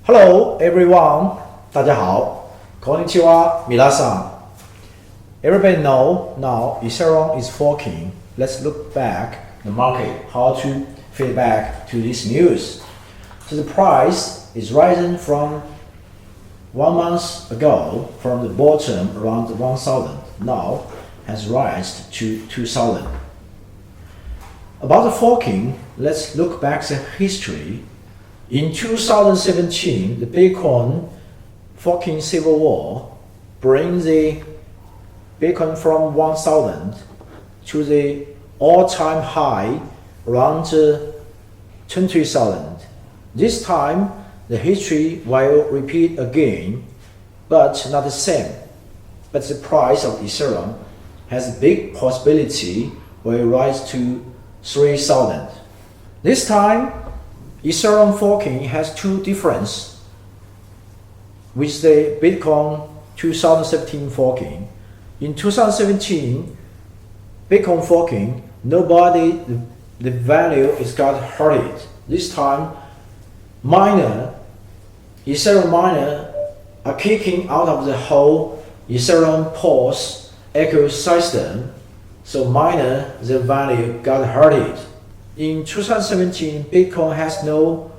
Hello everyone, 大家好 Konnichiwa, minasan. Everybody know now Ethereum is forking. Let's look back the market, how to feedback to this news. So the price is rising from 1 month ago from the bottom around 1,000, now has risen to 2,000. About the forking, let's look back the history. In 2017, the Bitcoin forking civil war brings the Bitcoin from 1,000 to the all-time high around 20,000. This time, the history will repeat again, but not the same. But the price of Ethereum has a big possibility will rise to 3,000. This time, Ethereum forking has two differences with the Bitcoin 2017 forking. In 2017, Bitcoin forking, the value is got hurted. This time, Ethereum miner are kicking out of the whole Ethereum pools ecosystem, so the value got hurted. In 2017, Bitcoin has no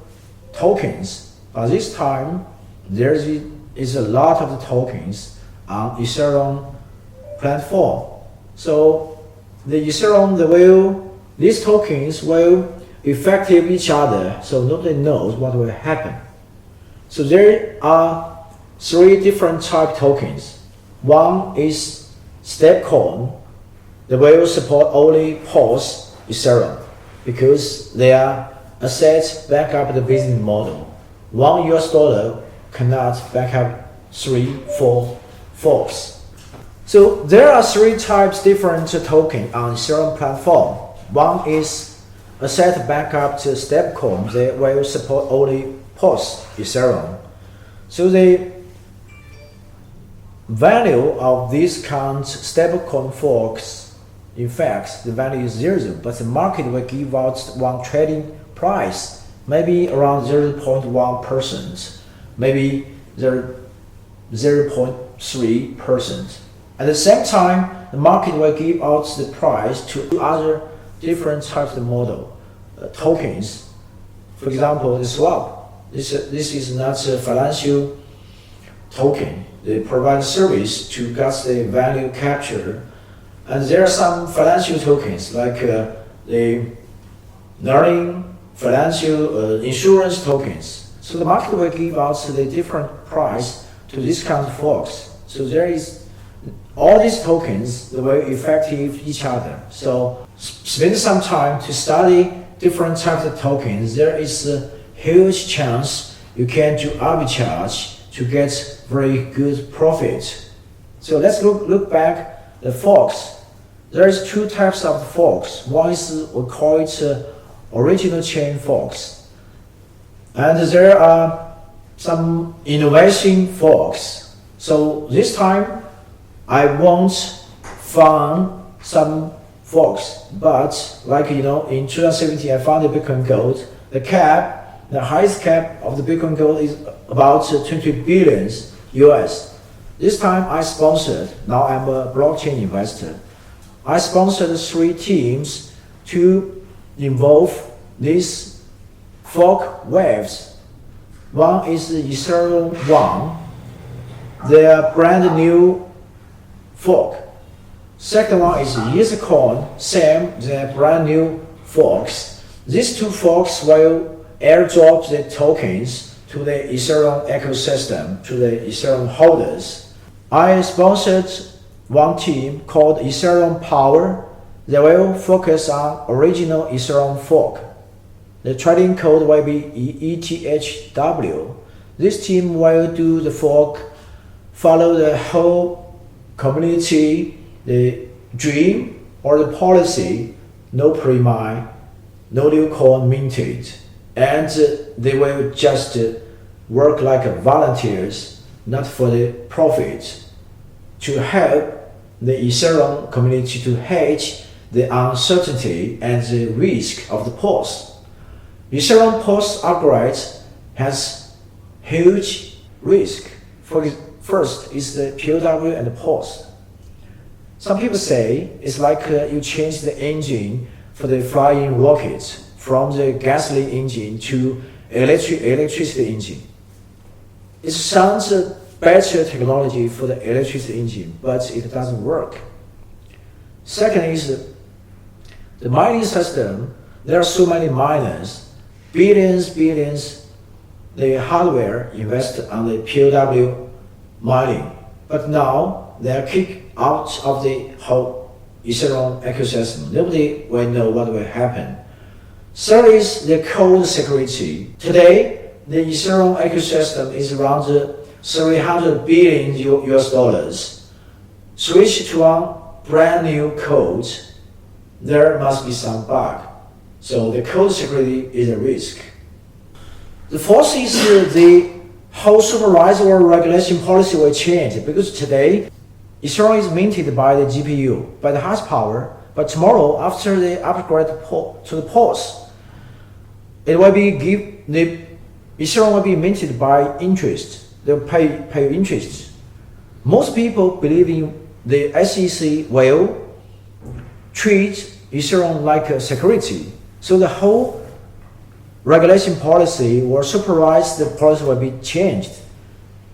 tokens, but this time there is a lot of the tokens on Ethereum platform. So these tokens will affect each other, so nobody knows what will happen. So there are three different type tokens. One is stablecoin. They will support only POS Ethereum, because their assets back up the business model. $1 cannot back up 3-4 forks. So there are three types different token on Ethereum platform. One is asset backup to stablecoin. They will support only POS Ethereum. So the value of these kind stablecoin forks, in fact, the value is zero, but the market will give out one trading price, maybe around 0.1%, maybe 0.3%. At the same time, the market will give out the price to other different types of model tokens. For example, the swap. This is not a financial token. They provide service to get the value capture. And there are some financial tokens like the learning financial insurance tokens. So the market will give out the different price to these kinds of forks. So there is all these tokens that will affect each other. So spend some time to study different types of tokens. There is a huge chance you can do arbitrage to get very good profit. So let's look back the forks. There is two types of forks. One is we call it original chain forks, and there are some innovation forks. So this time I won't find some forks, but like in 2017 I found the Bitcoin Gold. The highest cap of the Bitcoin Gold is about 20 billion US. This time I sponsored. Now I'm a blockchain investor. I sponsored three teams to involve these fork waves. One is the Ethereum 1, their brand new fork. Second one is Ethercoin, same, their brand new forks. These two forks will airdrop the tokens to the Ethereum ecosystem, to the Ethereum holders. I sponsored one team called Ethereum Power. They will focus on original Ethereum fork. The trading code will be ETHW. This team will do the fork, follow the whole community, the dream or the policy, no pre-mine, no new coin minted, and they will just work like volunteers, not for the profit, to help the Ethereum community to hedge the uncertainty and the risk of the POS. Ethereum POS upgrade has huge risk. First is the POW and the pause. Some people say it's like you change the engine for the flying rockets from the gasoline engine to electricity engine. It sounds a better technology for the electricity engine, but it doesn't work. Second is the mining system. There are so many miners, billions, the hardware invested on the POW mining, but now they are kicked out of the whole Ethereum ecosystem. Nobody will know what will happen. Third is the code security. Today, the Ethereum ecosystem is around 300 billion US dollars. Switch to one brand new code, there must be some bug. So the code security is a risk. The fourth is the whole supervised or regulation policy will change, because today Ethereum is minted by the GPU, by the hash power, but tomorrow after the upgrade to the pause, it will be the Ethereum will be minted by interest. They'll pay interest. Most people believe in the SEC will treat Ethereum like a security. So the whole regulation policy or supervised the policy will be changed.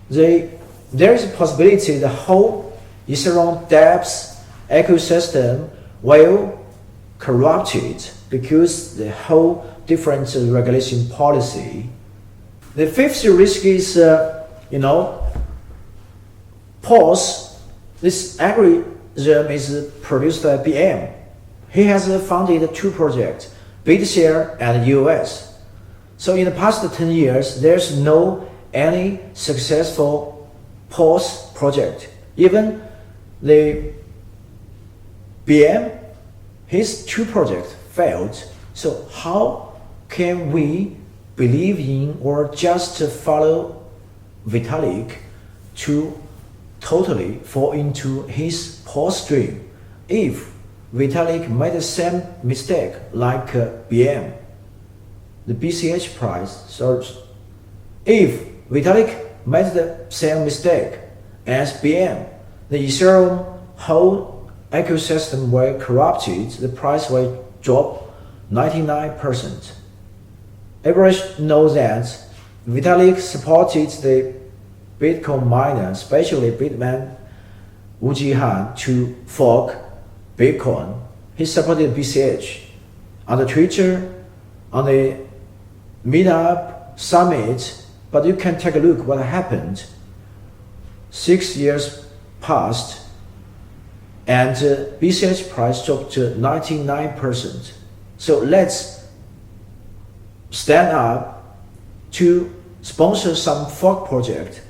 There is a possibility the whole Ethereum dApps ecosystem will corrupt it because the whole different regulation policy. The fifth risk is, pause. This algorithm is produced by BM. He has founded two projects, BitShare and US. So in the past 10 years, there's no any successful pause project. Even the BM, his two projects failed. So how can we believe in or just follow Vitalik to totally fall into his pause stream if Vitalik made the same mistake like BM? The BCH price surged. If Vitalik made the same mistake as BM, the Ethereum whole ecosystem will corrupted, the price will drop 99%. Everyone knows that Vitalik supported the Bitcoin miner, especially Bitman Wu Jihan, to fork Bitcoin. He supported BCH. On the Twitter, on the Meetup Summit, but you can take a look what happened. 6 years passed and BCH price dropped to 99%. So let's stand up to sponsor some fork project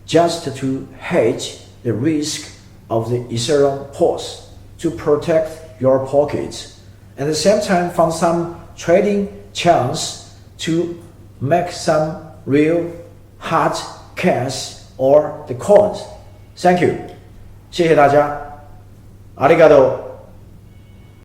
just to hedge the risk of the Ethereum pause, to protect your pockets. At the same time, find some trading chance to make some real hard cash or the coins. Thank you. 谢谢大家。ありがとう。